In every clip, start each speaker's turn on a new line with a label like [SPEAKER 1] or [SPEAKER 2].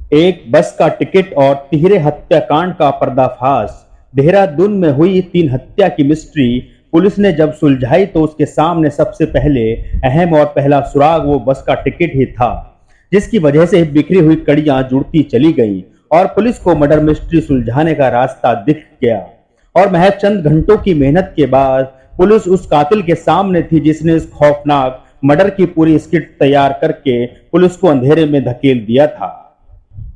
[SPEAKER 1] एक बस का टिकट और तिहरे हत्याकांड का पर्दाफाश। देहरादून में हुई 3 हत्या की मिस्ट्री पुलिस ने जब सुलझाई तो उसके सामने सबसे पहले अहम और पहला सुराग वो बस का टिकट ही था, जिसकी वजह से बिखरी हुई कड़ियां जुड़ती चली गईं और पुलिस को मर्डर मिस्ट्री सुलझाने का रास्ता दिख गया। और महज चंद घंटों की मेहनत के बाद पुलिस उस कातिल के सामने थी जिसने इस खौफनाक मर्डर की पूरी स्क्रिप्ट तैयार करके पुलिस को अंधेरे में धकेल दिया था।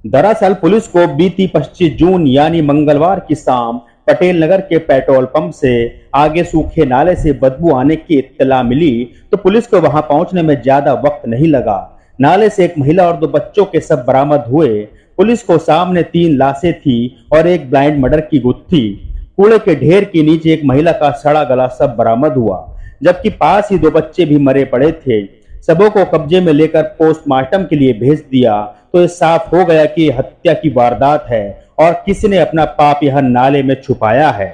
[SPEAKER 1] दरअसल पुलिस को बीती 25 जून यानी मंगलवार की शाम पटेल नगर के पेट्रोल पंप से आगे सूखे नाले से बदबू आने की इत्तला मिली तो पुलिस को वहां पहुंचने में ज्यादा वक्त नहीं लगा। नाले से एक महिला और 2 बच्चों के शव बरामद हुए। पुलिस को सामने 3 लाशें थी और एक ब्लाइंड मर्डर की गुत्थी। कूड़े के ढेर के नीचे एक महिला का सड़ा गला शव बरामद हुआ, जबकि पास ही 2 बच्चे भी मरे पड़े थे। सबों को कब्जे में लेकर पोस्टमार्टम के लिए भेज दिया तो ये साफ हो गया कि हत्या की वारदात है और किसी ने अपना पाप यह नाले में छुपाया है।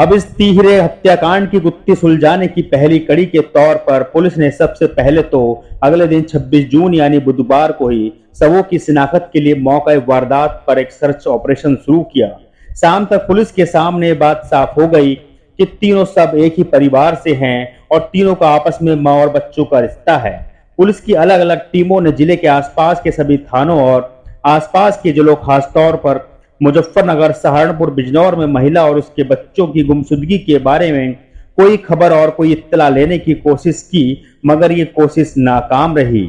[SPEAKER 1] अब इस तिहरे हत्याकांड की गुत्थी सुलझाने की पहली कड़ी के तौर पर पुलिस ने सबसे पहले तो अगले दिन 26 जून यानी बुधवार को ही शवों की शिनाख्त के लिए मौका वारदात पर एक सर्च ऑपरेशन शुरू किया। शाम तक पुलिस के सामने बात साफ हो गई कि तीनों शव एक ही परिवार से हैं और तीनों का आपस में मां और बच्चों का रिश्ता है। पुलिस की अलग अलग टीमों ने जिले के आसपास के सभी थानों और आसपास के जिलों, खासतौर पर मुजफ्फरनगर, सहारनपुर, बिजनौर में महिला और उसके बच्चों की गुमशुदगी के बारे में कोई खबर और कोई इत्तला लेने की कोशिश की, मगर ये कोशिश नाकाम रही।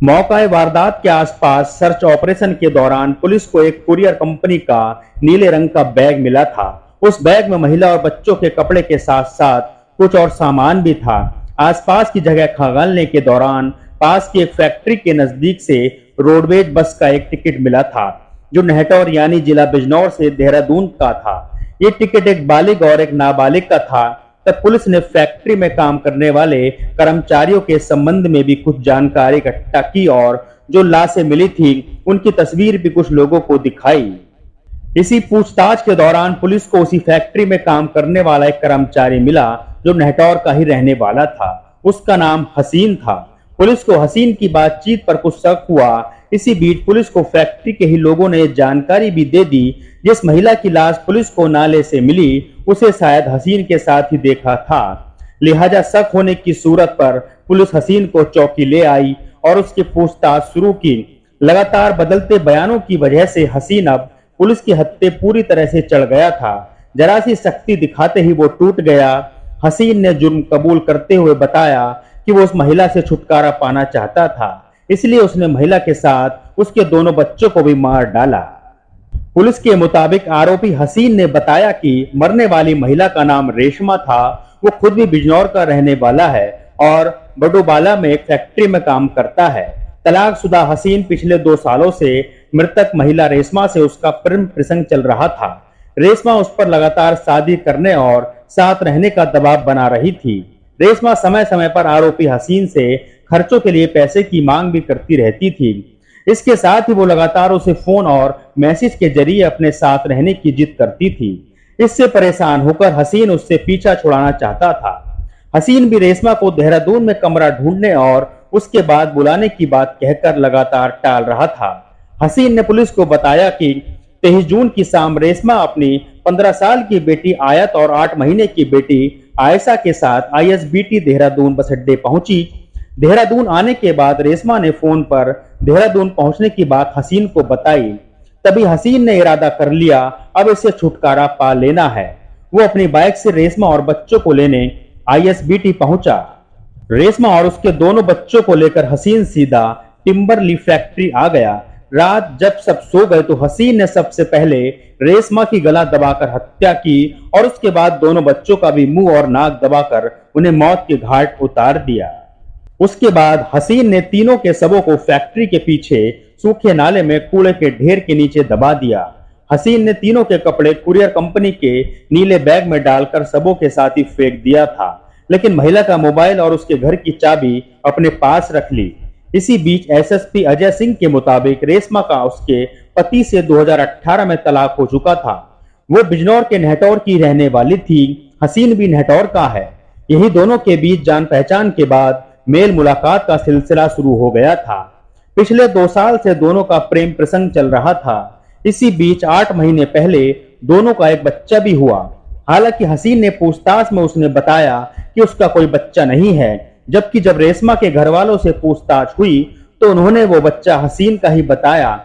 [SPEAKER 1] मौका वारदात के आसपास सर्च ऑपरेशन के दौरान पुलिस को एक कुरियर कंपनी का नीले रंग का बैग मिला था। उस बैग में महिला और बच्चों के कपड़े के साथ साथ कुछ और सामान भी था। आसपास की जगह खंगालने के दौरान पास की एक फैक्ट्री के नजदीक से रोडवेज बस का एक टिकट मिला था जो नेहटौर यानी जिला बिजनौर से देहरादून का था। ये टिकट एक बालिग और एक नाबालिग का था। तब पुलिस ने फैक्ट्री में काम करने वाले कर्मचारियों के संबंध में भी कुछ जानकारी इकट्ठा की और जो लाशें मिली थी उनकी तस्वीर भी कुछ लोगों को दिखाई। इसी पूछताछ के दौरान पुलिस को उसी फैक्ट्री में काम करने वाला एक कर्मचारी मिला जो नेहटौर का ही रहने वाला था। उसका नाम हसीन था। पुलिस को हसीन की बातचीत पर कुछ शक हुआ। इसी बीच पुलिस को फैक्ट्री के ही लोगों ने जानकारी भी दे दी जिस महिला की लाश पुलिस को नाले से मिली उसे शायद हसीन के साथ ही देखा था। लिहाजा शक होने की सूरत पर पुलिस हसीन को चौकी ले आई और उसकी पूछताछ शुरू की। लगातार बदलते बयानों की वजह से हसीन अब पुलिस की हत्थे पूरी तरह से चढ़ गया था। जरा सी शक्ति दिखाते ही वो टूट गया। हसीन ने जुर्म कबूल करते हुए बताया कि वो उस महिला से छुटकारा पाना चाहता था, इसलिए उसने महिला के साथ उसके दोनों बच्चों को भी मार डाला। पुलिस के मुताबिक आरोपी हसीन ने बताया कि मरने वाली महिला का नाम रेशमा था। वो खुद भी बिजनौर का रहने वाला है और बडोबाला में एक फैक्ट्री में काम करता है। तलाकशुदा हसीन पिछले 2 सालों से मृतक महिला रेशमा से उसका प्रेम प्रसंग चल रहा था। रेशमा उस पर लगातार शादी करने और साथ रहने का दबाव बना रही थी। रेशमा समय समय पर आरोपी हसीन से खर्चों के लिए पैसे की मांग भी करती रहती थी। इसके साथ ही वो लगातार उसे फोन और मैसेज के जरिए अपने साथ रहने की जिद करती थी। इससे परेशान होकर हसीन उससे पीछा छुड़ाना चाहता था। हसीन भी रेशमा को देहरादून में कमरा ढूंढने और उसके बाद बुलाने की बात कहकर लगातार टाल रहा था। हसीन ने पुलिस को बताया कि 23 जून की शाम रेशमा अपनी 15 साल की बेटी आयत और 8 महीने की बेटी आयशा के साथ आईएसबीटी देहरादून बस अड्डे पहुंची। देहरादून आने के बाद रेशमा ने फोन पर देहरादून पहुंचने की बात हसीन को बताई। तभी हसीन ने इरादा कर लिया अब इसे छुटकारा पा लेना है। वो अपनी बाइक से रेशमा और बच्चों को लेने आईएसबीटी पहुंचा। रेशमा और उसके दोनों बच्चों को लेकर हसीन सीधा टिम्बरली फैक्ट्री आ गया। रात जब सब सो गए तो हसीन ने सबसे पहले रेशमा की गला दबाकर हत्या की और उसके बाद दोनों बच्चों का भी मुंह और नाक दबाकर उन्हें मौत के घाट उतार दिया। उसके बाद हसीन ने तीनों के शवों को फैक्ट्री के पीछे सूखे नाले में कूड़े के ढेर के नीचे दबा दिया। हसीन ने तीनों के कपड़े कुरियर कंपनी के नीले बैग में डालकर शवों के साथ ही फेंक दिया था, लेकिन महिला का मोबाइल और उसके घर की चाबी अपने पास रख ली। इसी बीच एसएसपी अजय सिंह के मुताबिक रेशमा का उसके पति से 2018 में तलाक हो चुका था। वो बिजनौर के नेहटौर की रहने वाली थी। हसीन भी नेहटौर का है। यही दोनों के बीच जान पहचान के बाद मेल मुलाकात का सिलसिला शुरू हो गया था। पिछले 2 साल से दोनों का प्रेम प्रसंग चल रहा था। इसी बीच 8 महीने पहले दोनों का एक बच्चा भी हुआ। हालांकि हसीन ने पूछताछ में उसने बताया कि उसका कोई बच्चा नहीं है, जबकि जब रेशमा के घर वालों से पूछताछ हुई तो उन्होंने वो बच्चा हसीन का ही बताया।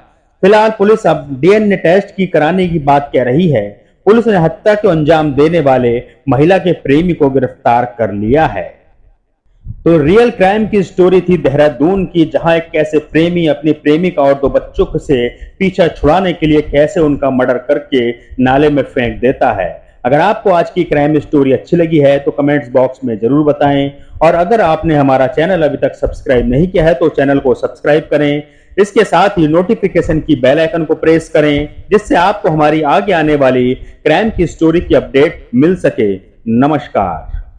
[SPEAKER 1] फिलहाल पुलिस अब डीएनए टेस्ट की कराने की बात कह रही है। पुलिस ने हत्या को अंजाम देने वाले महिला के प्रेमी को गिरफ्तार कर लिया है। तो रियल क्राइम की स्टोरी थी देहरादून की, जहां एक कैसे प्रेमी अपनी प्रेमिका और 2 बच्चों से पीछा छुड़ाने के लिए कैसे उनका मर्डर करके नाले में फेंक देता है। अगर आपको आज की क्राइम स्टोरी अच्छी लगी है तो कमेंट्स बॉक्स में जरूर बताएं, और अगर आपने हमारा चैनल अभी तक सब्सक्राइब नहीं किया है तो चैनल को सब्सक्राइब करें। इसके साथ ही नोटिफिकेशन की बेल आइकन को प्रेस करें, जिससे आपको हमारी आगे आने वाली क्राइम की स्टोरी की अपडेट मिल सके। नमस्कार।